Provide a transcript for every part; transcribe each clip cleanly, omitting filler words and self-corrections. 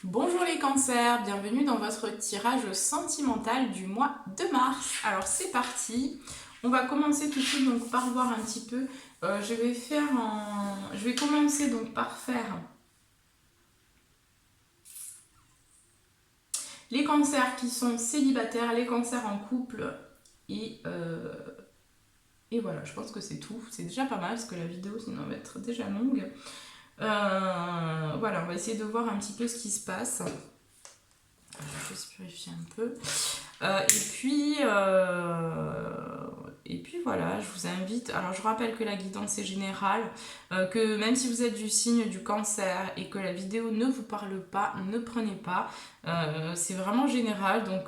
Bonjour les cancers, bienvenue dans votre tirage sentimental du mois de mars. Alors c'est parti, on va commencer tout de suite donc par voir un petit peu. Je vais commencer donc par faire les cancers qui sont célibataires, les cancers en couple et voilà, je pense que c'est tout. C'est déjà pas mal parce que la vidéo sinon va être déjà longue. Voilà, on va essayer de voir un petit peu ce qui se passe. Je vais juste purifier un peu. Et puis voilà, je vous invite. Alors je rappelle que la guidance est générale, que même si vous êtes du signe du cancer et que la vidéo ne vous parle pas, ne prenez pas. C'est vraiment général, donc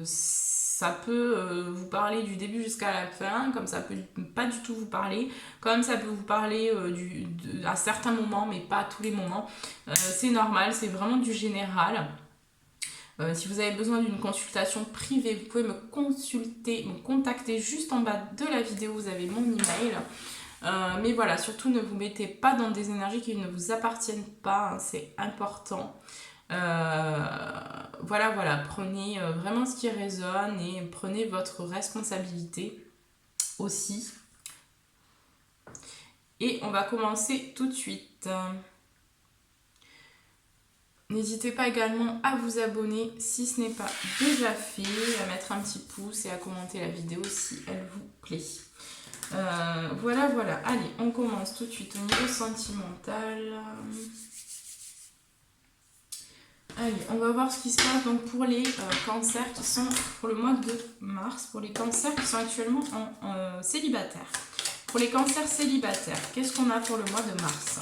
ça peut vous parler du début jusqu'à la fin, comme ça peut pas du tout vous parler, comme ça peut vous parler à certains moments, mais pas à tous les moments. C'est normal, c'est vraiment du général. Si vous avez besoin d'une consultation privée, vous pouvez me contacter juste en bas de la vidéo, vous avez mon email. Mais voilà, surtout ne vous mettez pas dans des énergies qui ne vous appartiennent pas, hein, c'est important. Voilà, prenez vraiment ce qui résonne et prenez votre responsabilité aussi. Et on va commencer tout de suite. N'hésitez pas également à vous abonner si ce n'est pas déjà fait, à mettre un petit pouce et à commenter la vidéo si elle vous plaît. Voilà. Allez, on commence tout de suite au niveau sentimental. Allez, on va voir ce qui se passe donc pour les cancers qui sont pour le mois de mars, pour les cancers qui sont actuellement en célibataire. Pour les cancers célibataires, qu'est-ce qu'on a pour le mois de mars ?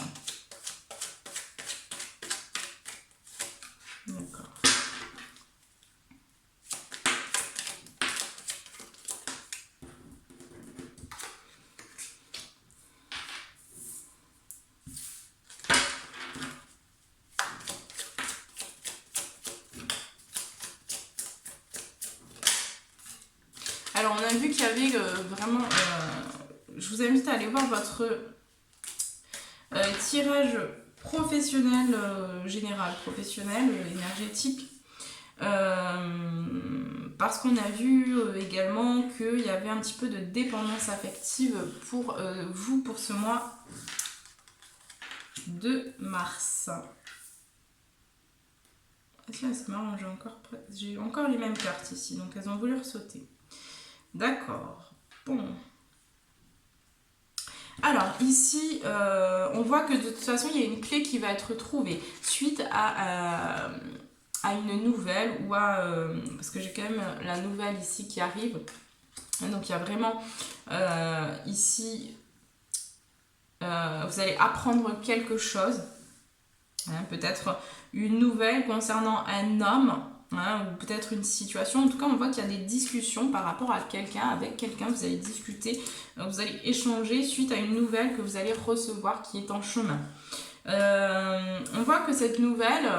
D'accord. Alors on a vu qu'il y avait vraiment... je vous invite à aller voir votre tirage professionnel, général, professionnel, énergétique. Parce qu'on a vu également qu'il y avait un petit peu de dépendance affective pour vous pour ce mois de mars. C'est marrant, j'ai encore les mêmes cartes ici, donc elles ont voulu ressauter. D'accord, bon. Alors ici, on voit que de toute façon, il y a une clé qui va être trouvée suite à une nouvelle ou parce que j'ai quand même la nouvelle ici qui arrive. Donc il y a vraiment ici, vous allez apprendre quelque chose, hein, peut-être une nouvelle concernant un homme, hein, ou peut-être une situation. En tout cas, on voit qu'il y a des discussions par rapport à quelqu'un, avec quelqu'un, vous allez discuter, vous allez échanger suite à une nouvelle que vous allez recevoir qui est en chemin. On voit que cette nouvelle...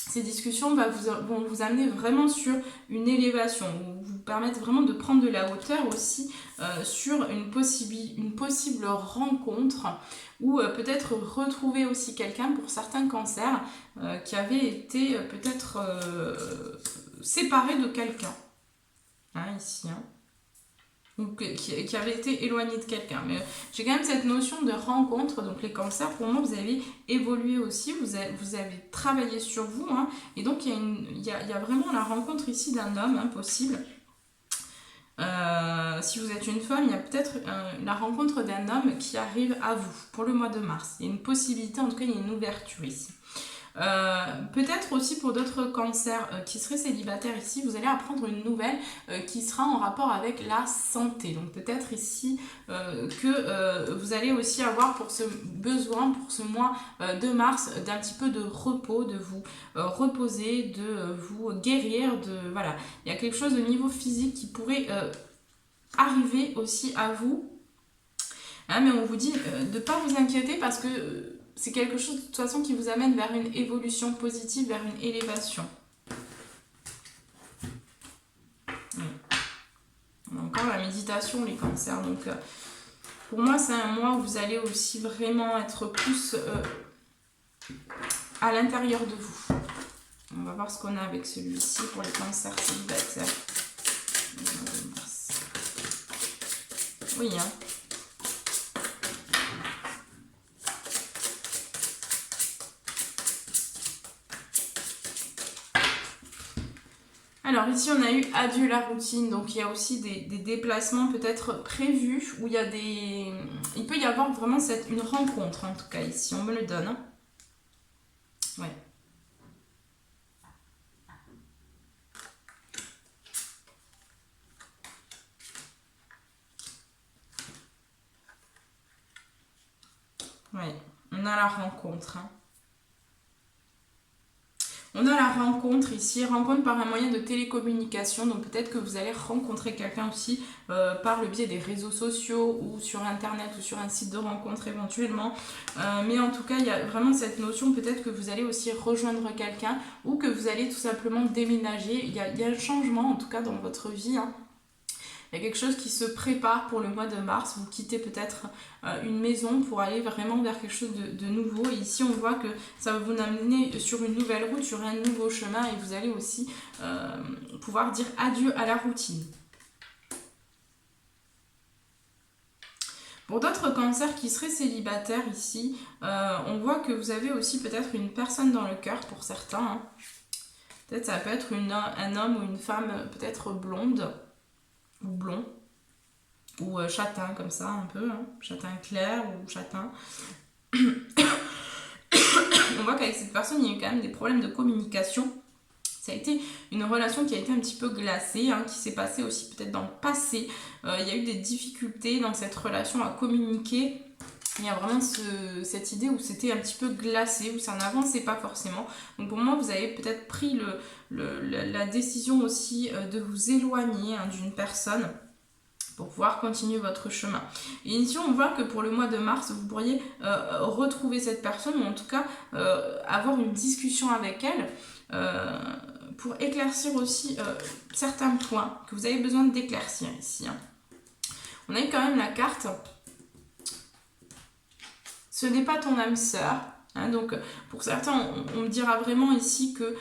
Ces discussions vont vous amener vraiment sur une élévation, vous permettre vraiment de prendre de la hauteur aussi sur une possible rencontre ou peut-être retrouver aussi quelqu'un pour certains cancers qui avait été peut-être séparé de quelqu'un. Hein, ici, hein. Ou qui avait été éloigné de quelqu'un. Mais j'ai quand même cette notion de rencontre. Donc les cancers, pour moi, vous avez évolué aussi, vous avez travaillé sur vous. Hein, et donc il y a vraiment la rencontre ici d'un homme, hein, possible. Si vous êtes une femme, il y a peut-être la rencontre d'un homme qui arrive à vous pour le mois de mars. Il y a une possibilité, en tout cas il y a une ouverture ici. Peut-être aussi pour d'autres cancers qui seraient célibataires ici, vous allez apprendre une nouvelle qui sera en rapport avec la santé. Donc peut-être ici que vous allez aussi avoir pour ce besoin, pour ce mois de mars, d'un petit peu de repos, de vous reposer, de vous guérir. Voilà. Il y a quelque chose de niveau physique qui pourrait arriver aussi à vous. Hein, mais on vous dit de ne pas vous inquiéter parce que c'est quelque chose de toute façon qui vous amène vers une évolution positive, vers une élévation. On a encore la méditation, les cancers. Donc, pour moi, c'est un mois où vous allez aussi vraiment être plus à l'intérieur de vous. On va voir ce qu'on a avec celui-ci pour les cancers célibataires. Oui, hein. Alors ici on a eu adieu la routine, donc il y a aussi des déplacements peut-être prévus où il y a des... Il peut y avoir vraiment une rencontre en tout cas ici, on me le donne. Hein. Ouais. Ouais, on a la rencontre. Hein. On a la rencontre ici, rencontre par un moyen de télécommunication, donc peut-être que vous allez rencontrer quelqu'un aussi par le biais des réseaux sociaux ou sur internet ou sur un site de rencontre éventuellement. Mais en tout cas, il y a vraiment cette notion peut-être que vous allez aussi rejoindre quelqu'un ou que vous allez tout simplement déménager. Il y a un changement en tout cas dans votre vie. Hein. Il y a quelque chose qui se prépare pour le mois de mars. Vous quittez peut-être une maison pour aller vraiment vers quelque chose de nouveau. Et ici, on voit que ça va vous amener sur une nouvelle route, sur un nouveau chemin. Et vous allez aussi pouvoir dire adieu à la routine. Pour d'autres cancers qui seraient célibataires ici, on voit que vous avez aussi peut-être une personne dans le cœur pour certains. Hein. Peut-être ça peut être un homme ou une femme peut-être blonde. Ou blond, ou châtain comme ça un peu, hein. Châtain clair ou châtain. On voit qu'avec cette personne, il y a eu quand même des problèmes de communication. Ça a été une relation qui a été un petit peu glacée, hein, qui s'est passée aussi peut-être dans le passé. Il y a eu des difficultés dans cette relation à communiquer. Il y a vraiment cette idée où c'était un petit peu glacé, où ça n'avançait pas forcément. Donc pour moi, vous avez peut-être pris la décision aussi de vous éloigner hein, d'une personne pour pouvoir continuer votre chemin. Et ici, on voit que pour le mois de mars, vous pourriez retrouver cette personne, ou en tout cas avoir une discussion avec elle pour éclaircir aussi certains points que vous avez besoin d'éclaircir ici. Hein. On a eu quand même la carte « Ce n'est pas ton âme sœur ». Hein, donc pour certains, on me dira vraiment ici que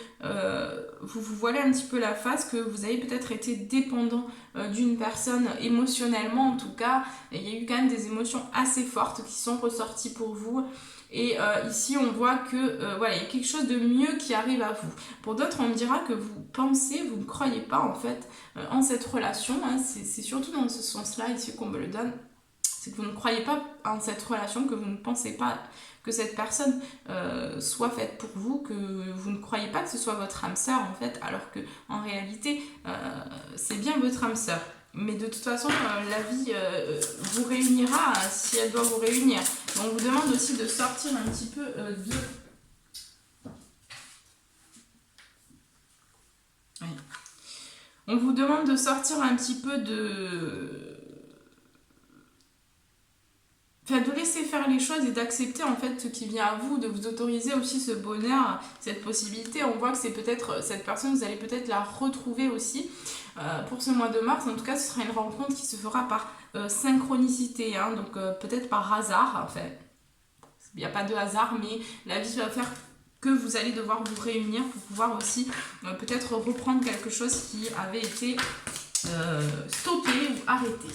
vous vous voilez un petit peu la face, que vous avez peut-être été dépendant d'une personne émotionnellement en tout cas. Et il y a eu quand même des émotions assez fortes qui sont ressorties pour vous. Et ici, on voit que voilà, il y a quelque chose de mieux qui arrive à vous. Pour d'autres, on me dira que vous pensez, vous ne croyez pas en fait en cette relation. Hein, c'est surtout dans ce sens-là ici qu'on me le donne. C'est que vous ne croyez pas en cette relation, que vous ne pensez pas que cette personne soit faite pour vous, que vous ne croyez pas que ce soit votre âme sœur en fait, alors que en réalité c'est bien votre âme sœur. Mais de toute façon, la vie vous réunira si elle doit vous réunir. Donc on vous demande aussi de sortir un petit peu de... Oui. On vous demande de sortir un petit peu de laisser faire les choses et d'accepter en fait ce qui vient à vous, de vous autoriser aussi ce bonheur, cette possibilité. On voit que c'est peut-être cette personne, vous allez peut-être la retrouver aussi pour ce mois de mars. En tout cas, ce sera une rencontre qui se fera par synchronicité, hein, donc peut-être par hasard en fait. Il n'y a pas de hasard, mais la vie va faire que vous allez devoir vous réunir pour pouvoir aussi peut-être reprendre quelque chose qui avait été stoppé ou arrêté.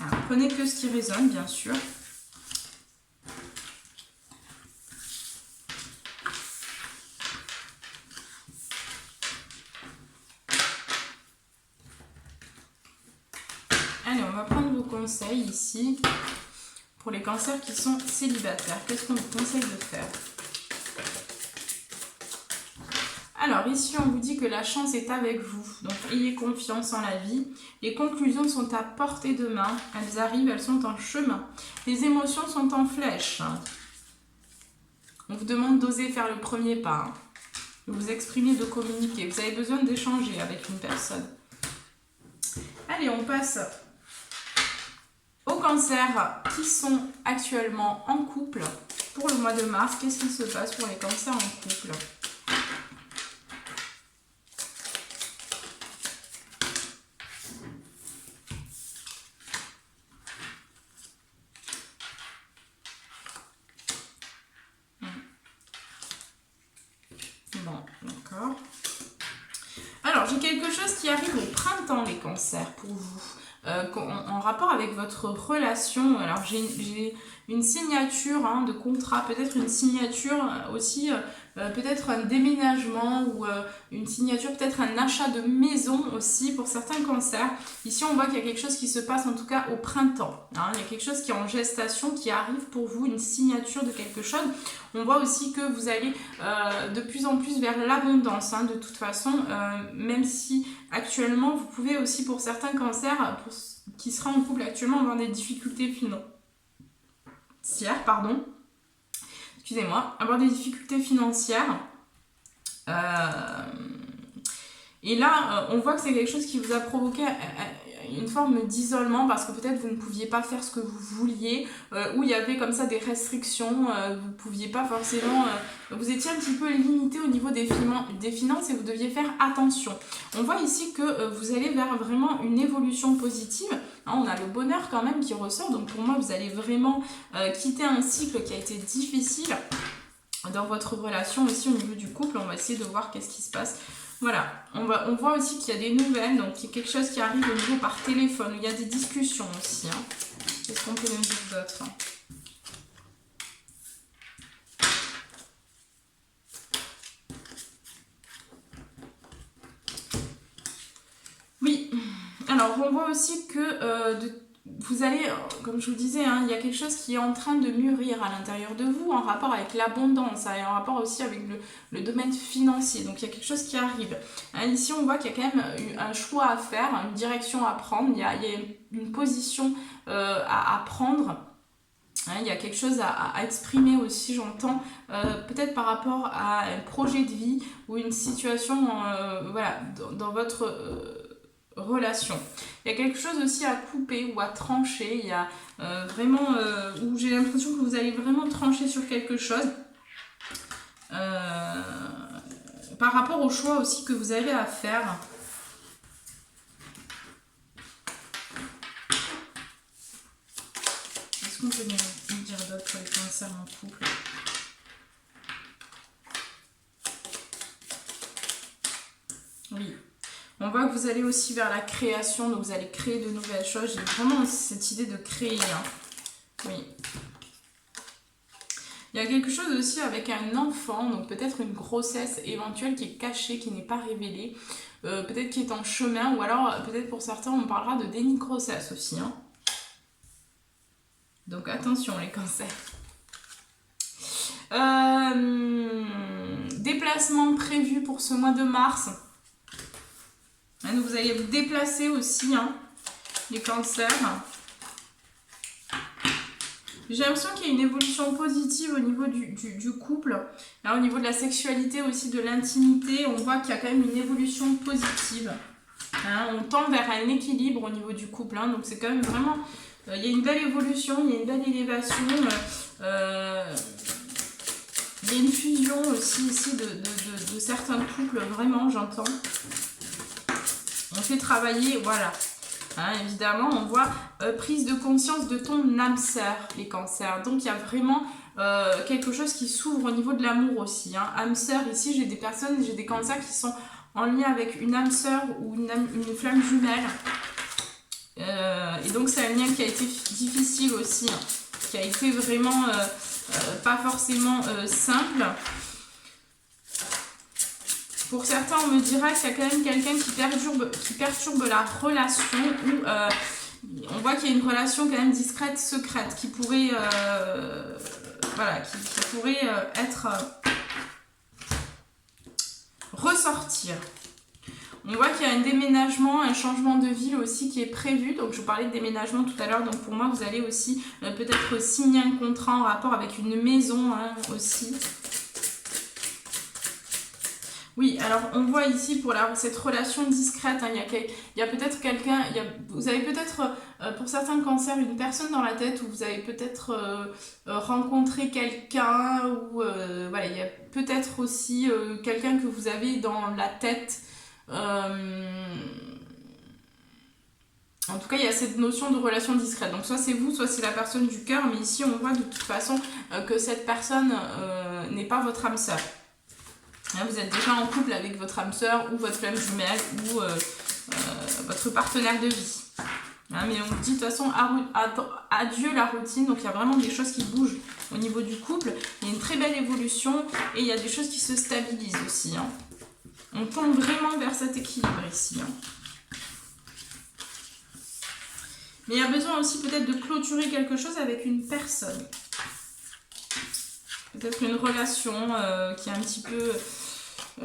Alors, prenez que ce qui résonne, bien sûr. Allez, on va prendre vos conseils ici pour les cancers qui sont célibataires. Qu'est-ce qu'on vous conseille de faire ? Alors ici, on vous dit que la chance est avec vous, donc ayez confiance en la vie. Les conclusions sont à portée de main, elles arrivent, elles sont en chemin. Les émotions sont en flèche. On vous demande d'oser faire le premier pas, de vous exprimer, de communiquer. Vous avez besoin d'échanger avec une personne. Allez, on passe aux cancers qui sont actuellement en couple. Pour le mois de mars, qu'est-ce qui se passe pour les cancers en couple ? Bon, d'accord. Alors, j'ai quelque chose qui arrive au printemps, les cancers, pour vous. En rapport avec votre relation. Alors, j'ai une signature de contrat, peut-être une signature aussi, peut-être un déménagement ou une signature, peut-être un achat de maison aussi pour certains cancers. Ici, on voit qu'il y a quelque chose qui se passe en tout cas au printemps. Il y a quelque chose qui est en gestation, qui arrive pour vous, une signature de quelque chose. On voit aussi que vous allez de plus en plus vers l'abondance, de toute façon, même si actuellement, vous pouvez aussi pour certains cancers, qui sera en couple actuellement, avoir des difficultés financières, excusez-moi, avoir des difficultés financières. Et là, on voit que c'est quelque chose qui vous a provoqué une forme d'isolement parce que peut-être vous ne pouviez pas faire ce que vous vouliez, ou il y avait comme ça des restrictions, vous ne pouviez pas forcément, vous étiez un petit peu limité au niveau des finances et vous deviez faire attention. On voit ici que vous allez vers vraiment une évolution positive, on a le bonheur quand même qui ressort, donc pour moi vous allez vraiment quitter un cycle qui a été difficile dans votre relation aussi au niveau du couple. On va essayer de voir qu'est-ce qui se passe. Voilà, on voit aussi qu'il y a des nouvelles, donc il y a quelque chose qui arrive au niveau par téléphone, il y a des discussions aussi. Qu'est-ce qu'on peut nous dire d'autre ? Oui, alors on voit aussi que vous allez, comme je vous disais, il y a quelque chose qui est en train de mûrir à l'intérieur de vous en rapport avec l'abondance et en rapport aussi avec le domaine financier. Donc il y a quelque chose qui arrive. Ici, on voit qu'il y a quand même un choix à faire, une direction à prendre, il y a une position à prendre. Il y a quelque chose à exprimer aussi, j'entends, peut-être par rapport à un projet de vie ou une situation voilà, dans votre relation. Il y a quelque chose aussi à couper ou à trancher. Il y a vraiment où j'ai l'impression que vous allez vraiment trancher sur quelque chose par rapport au choix aussi que vous avez à faire. Qu'est-ce qu'on peut nous dire d'autre pour les cancers en couple ? Oui. On voit que vous allez aussi vers la création, donc vous allez créer de nouvelles choses. J'ai vraiment cette idée de créer. Oui. Il y a quelque chose aussi avec un enfant, donc peut-être une grossesse éventuelle qui est cachée, qui n'est pas révélée, peut-être qui est en chemin, ou alors peut-être pour certains on parlera de déni de grossesse aussi. Donc attention les cancers. Déplacement prévu pour ce mois de mars. Donc vous allez vous déplacer aussi, les cancers. J'ai l'impression qu'il y a une évolution positive au niveau du couple. Là, au niveau de la sexualité aussi, de l'intimité, on voit qu'il y a quand même une évolution positive. On tend vers un équilibre au niveau du couple. Donc c'est quand même vraiment... il y a une belle évolution, il y a une belle élévation. Il y a une fusion aussi ici de certains couples, vraiment, j'entends. On fait travailler, voilà. Évidemment, on voit prise de conscience de ton âme sœur, les cancers. Donc, il y a vraiment quelque chose qui s'ouvre au niveau de l'amour aussi. Âme sœur, ici, j'ai des cancers qui sont en lien avec une âme sœur ou une flamme jumelle. Et donc, c'est un lien qui a été difficile aussi, qui a été vraiment pas forcément simple. Pour certains, on me dira qu'il y a quand même quelqu'un qui perturbe la relation ou on voit qu'il y a une relation quand même discrète, secrète, qui pourrait, voilà, qui pourrait être ressortir. On voit qu'il y a un déménagement, un changement de ville aussi qui est prévu. Donc je vous parlais de déménagement tout à l'heure. Donc pour moi, vous allez aussi peut-être signer un contrat en rapport avec une maison aussi. Oui, alors on voit ici pour cette relation discrète, il y a peut-être quelqu'un, vous avez peut-être pour certains cancers une personne dans la tête où vous avez peut-être rencontré quelqu'un ou voilà, il y a peut-être aussi quelqu'un que vous avez dans la tête. En tout cas, il y a cette notion de relation discrète. Donc soit c'est vous, soit c'est la personne du cœur, mais ici on voit de toute façon que cette personne n'est pas votre âme sœur. Là, vous êtes déjà en couple avec votre âme sœur ou votre flamme jumelle ou votre partenaire de vie. Hein, mais on vous dit de toute façon adieu la routine, donc il y a vraiment des choses qui bougent au niveau du couple. Il y a une très belle évolution et il y a des choses qui se stabilisent aussi. Hein. On tend vraiment vers cet équilibre ici. Hein. Mais il y a besoin aussi peut-être de clôturer quelque chose avec une personne. Peut-être une relation qui est un petit peu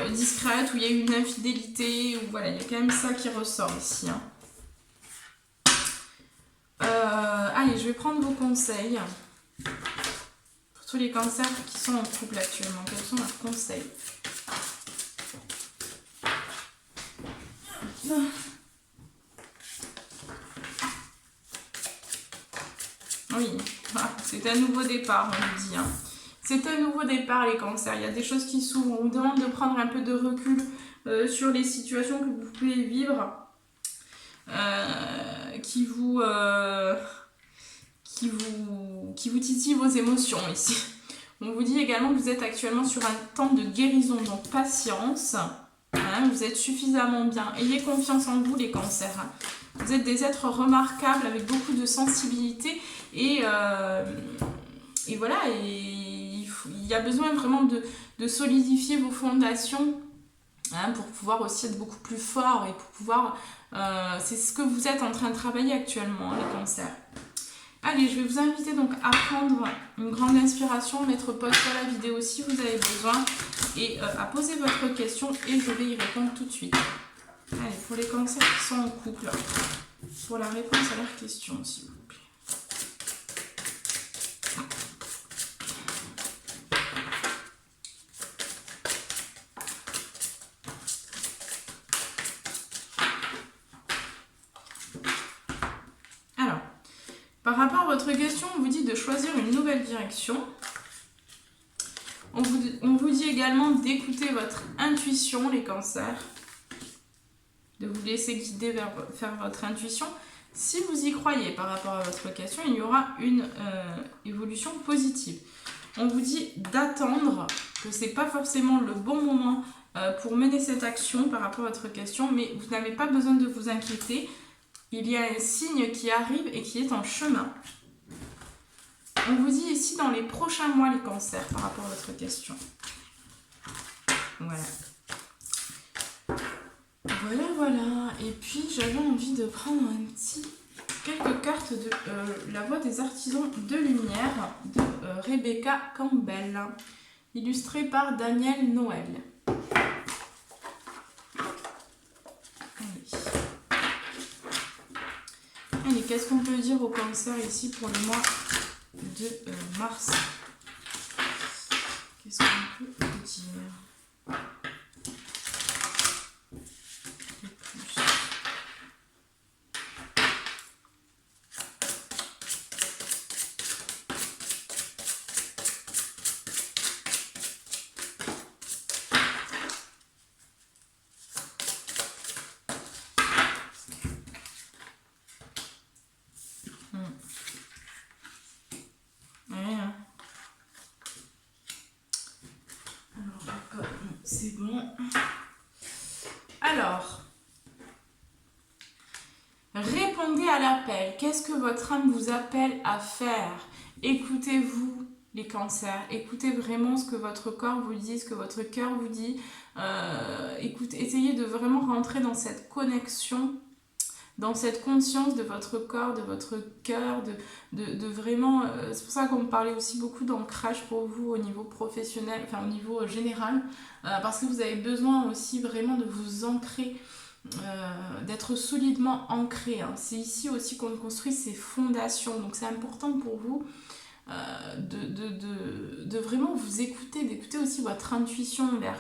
discrète, où il y a eu une infidélité, ou voilà, il y a quand même ça qui ressort ici. Hein. Allez, je vais prendre vos conseils. Pour tous les cancers qui sont en couple actuellement, quels sont leurs conseils? Oui, c'est un nouveau départ, on nous dit. Hein. C'est un nouveau départ, les cancers. Il y a des choses qui s'ouvrent. On vous demande de prendre un peu de recul sur les situations que vous pouvez vivre, qui vous titillent vos émotions ici. On vous dit également que vous êtes actuellement sur un temps de guérison, donc patience. Hein, vous êtes suffisamment bien. Ayez confiance en vous, les cancers. Hein. Vous êtes des êtres remarquables avec beaucoup de sensibilité et voilà, il y a besoin vraiment de solidifier vos fondations, hein, pour pouvoir aussi être beaucoup plus fort et pour pouvoir... c'est ce que vous êtes en train de travailler actuellement, hein, les cancers. Allez, je vais vous inviter donc à prendre une grande inspiration, mettre pause sur la vidéo si vous avez besoin et à poser votre question et je vais y répondre tout de suite. Allez, pour les cancers qui sont en couple, pour la réponse à leurs questions, s'il vous plaît. Alors, par rapport à votre question, on vous dit de choisir une nouvelle direction. On vous dit également d'écouter votre intuition, les cancers. De vous laisser guider vers votre intuition. Si vous y croyez par rapport à votre question, il y aura une évolution positive. On vous dit d'attendre, que ce n'est pas forcément le bon moment pour mener cette action par rapport à votre question, mais vous n'avez pas besoin de vous inquiéter. Il y a un signe qui arrive et qui est en chemin. On vous dit ici dans les prochains mois, les cancers, par rapport à votre question. Voilà. Voilà. Et puis, j'avais envie de prendre quelques cartes de La Voix des Artisans de Lumière de Rebecca Campbell, illustrée par Daniel Noël. Allez, qu'est-ce qu'on peut dire au cancer ici pour le mois de mars? Qu'est-ce qu'on peut dire? C'est bon. Alors, répondez à l'appel. Qu'est-ce que votre âme vous appelle à faire? Écoutez-vous, les cancers. Écoutez vraiment ce que votre corps vous dit, ce que votre cœur vous dit. Essayez de vraiment rentrer dans cette connexion, dans cette conscience de votre corps, de votre cœur, de vraiment... c'est pour ça qu'on me parlait aussi beaucoup d'ancrage pour vous au niveau professionnel, enfin au niveau général, parce que vous avez besoin aussi vraiment de vous ancrer, d'être solidement ancré. Hein. C'est ici aussi qu'on construit ses fondations, donc c'est important pour vous de vraiment vous écouter, d'écouter aussi votre intuition vers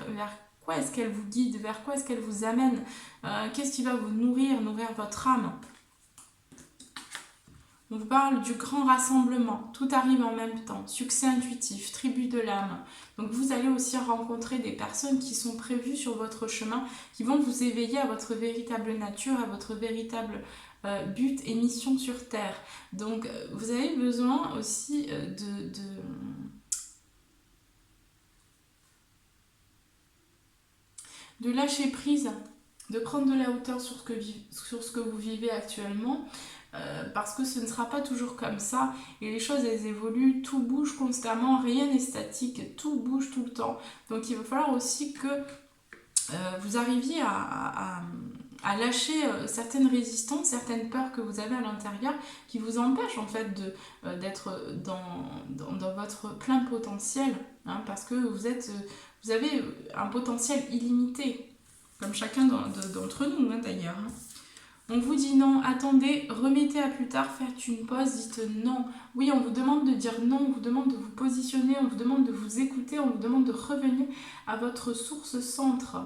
quoi est-ce qu'elle vous guide, vers quoi est-ce qu'elle vous amène, qu'est-ce qui va vous nourrir votre âme. On vous parle du grand rassemblement, tout arrive en même temps, succès intuitif, tribu de l'âme. Donc vous allez aussi rencontrer des personnes qui sont prévues sur votre chemin, qui vont vous éveiller à votre véritable nature, à votre véritable but et mission sur Terre. Donc vous avez besoin aussi de lâcher prise, de prendre de la hauteur sur ce que vous vivez actuellement, parce que ce ne sera pas toujours comme ça, et les choses elles évoluent, tout bouge constamment, rien n'est statique, tout bouge tout le temps. Donc il va falloir aussi que vous arriviez à lâcher certaines résistances, certaines peurs que vous avez à l'intérieur qui vous empêchent en fait d'être dans votre plein potentiel, hein, parce que vous avez un potentiel illimité, comme chacun d'entre nous, hein, d'ailleurs. Hein. On vous dit non, attendez, remettez à plus tard, faites une pause, dites non. Oui, on vous demande de dire non, on vous demande de vous positionner, on vous demande de vous écouter, on vous demande de revenir à votre source centre,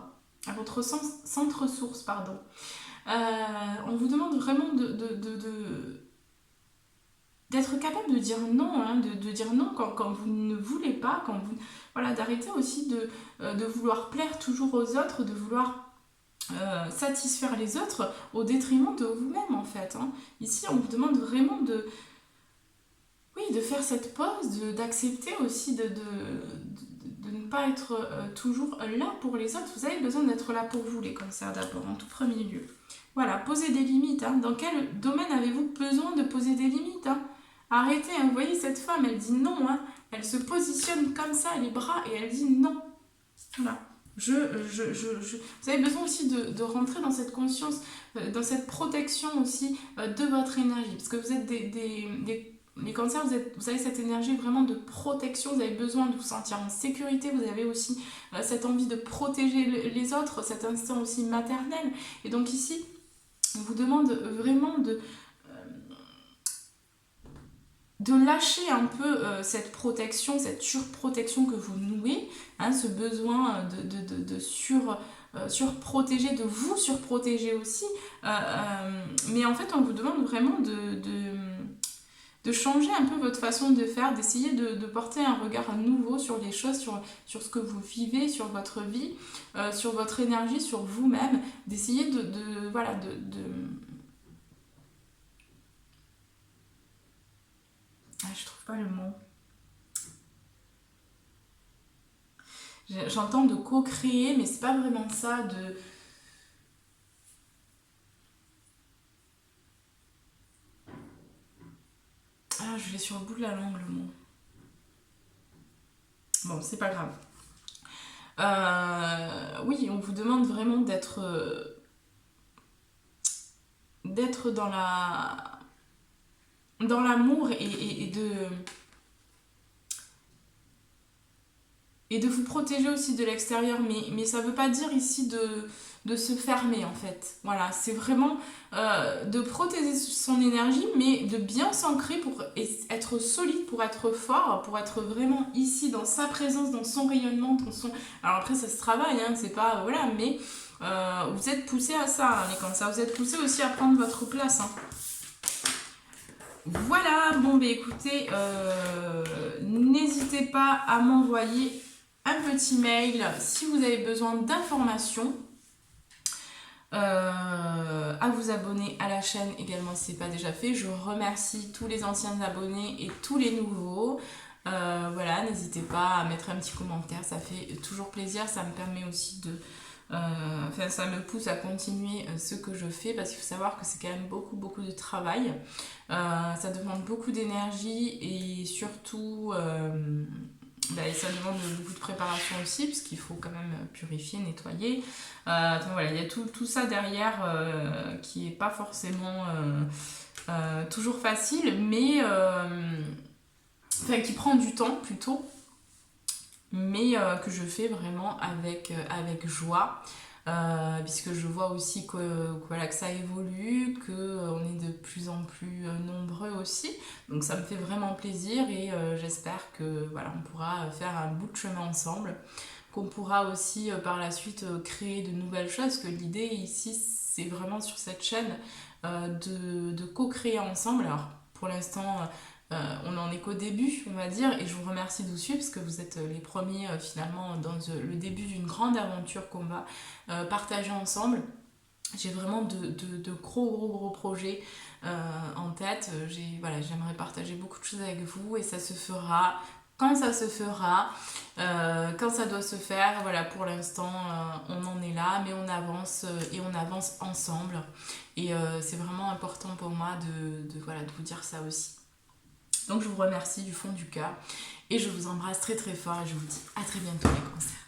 à votre centre source, pardon. On vous demande vraiment d'être capable de dire non, hein, de dire non quand vous ne voulez pas, voilà, d'arrêter aussi de vouloir plaire toujours aux autres, de vouloir satisfaire les autres au détriment de vous-même en fait. Hein. Ici, on vous demande vraiment de faire cette pause, d'accepter aussi de ne pas être toujours là pour les autres. Vous avez besoin d'être là pour vous, les cancers, d'abord, en tout premier lieu. Voilà, posez des limites. Hein. Dans quel domaine avez-vous besoin de poser des limites, hein? Arrêtez, hein. Vous voyez, cette femme, elle dit non. Hein. Elle se positionne comme ça, les bras, et elle dit non. Voilà. Vous avez besoin aussi de rentrer dans cette conscience, dans cette protection aussi de votre énergie. Parce que vous êtes les cancers, vous avez cette énergie vraiment de protection, vous avez besoin de vous sentir en sécurité, vous avez aussi cette envie de protéger les autres, cet instinct aussi maternel. Et donc ici, on vous demande vraiment de lâcher un peu cette protection, cette surprotection que vous nouez, hein, ce besoin de surprotéger, de vous surprotéger aussi. Mais en fait, on vous demande vraiment de changer un peu votre façon de faire, d'essayer de porter un regard nouveau sur les choses, sur ce que vous vivez, sur votre vie, sur votre énergie, sur vous-même, d'essayer Ah, je trouve pas le mot. J'entends de co-créer, mais c'est pas vraiment ça, Ah, je vais sur le bout de la langue, le mot. Bon, c'est pas grave. Oui, on vous demande vraiment d'être dans l'amour et de vous protéger aussi de l'extérieur, mais ça veut pas dire ici de se fermer en fait. Voilà, c'est vraiment de protéger son énergie, mais de bien s'ancrer pour être solide, pour être fort, pour être vraiment ici dans sa présence, dans son rayonnement, dans son... Alors après ça se travaille, hein, c'est pas... Voilà, mais vous êtes poussés à ça, hein, les cancers, vous êtes poussés aussi à prendre votre place. Hein. Voilà, bon bah écoutez, n'hésitez pas à m'envoyer un petit mail si vous avez besoin d'informations, à vous abonner à la chaîne également si ce n'est pas déjà fait. Je remercie tous les anciens abonnés et tous les nouveaux. Voilà, n'hésitez pas à mettre un petit commentaire, ça fait toujours plaisir, ça me permet aussi ça me pousse à continuer ce que je fais, parce qu'il faut savoir que c'est quand même beaucoup de travail. Ça demande beaucoup d'énergie et surtout ça demande beaucoup de préparation aussi, parce qu'il faut quand même purifier, nettoyer. Donc voilà, il y a tout ça derrière qui n'est pas forcément toujours facile, mais qui prend du temps plutôt, mais que je fais vraiment avec joie. Puisque je vois aussi que ça évolue, qu'on est de plus en plus nombreux aussi, donc ça me fait vraiment plaisir et j'espère que on pourra faire un bout de chemin ensemble, qu'on pourra aussi par la suite créer de nouvelles choses, que l'idée ici c'est vraiment sur cette chaîne de co-créer ensemble. Alors pour l'instant on n'en est qu'au début, on va dire, et je vous remercie de vous suivre parce que vous êtes les premiers finalement dans le début d'une grande aventure qu'on va partager ensemble. J'ai vraiment de gros projets en tête. J'aimerais partager beaucoup de choses avec vous et ça se fera quand ça se fera, quand ça doit se faire. Voilà, pour l'instant, on en est là, mais on avance et on avance ensemble. Et c'est vraiment important pour moi voilà, de vous dire ça aussi. Donc je vous remercie du fond du cœur et je vous embrasse très très fort et je vous dis à très bientôt les cancers.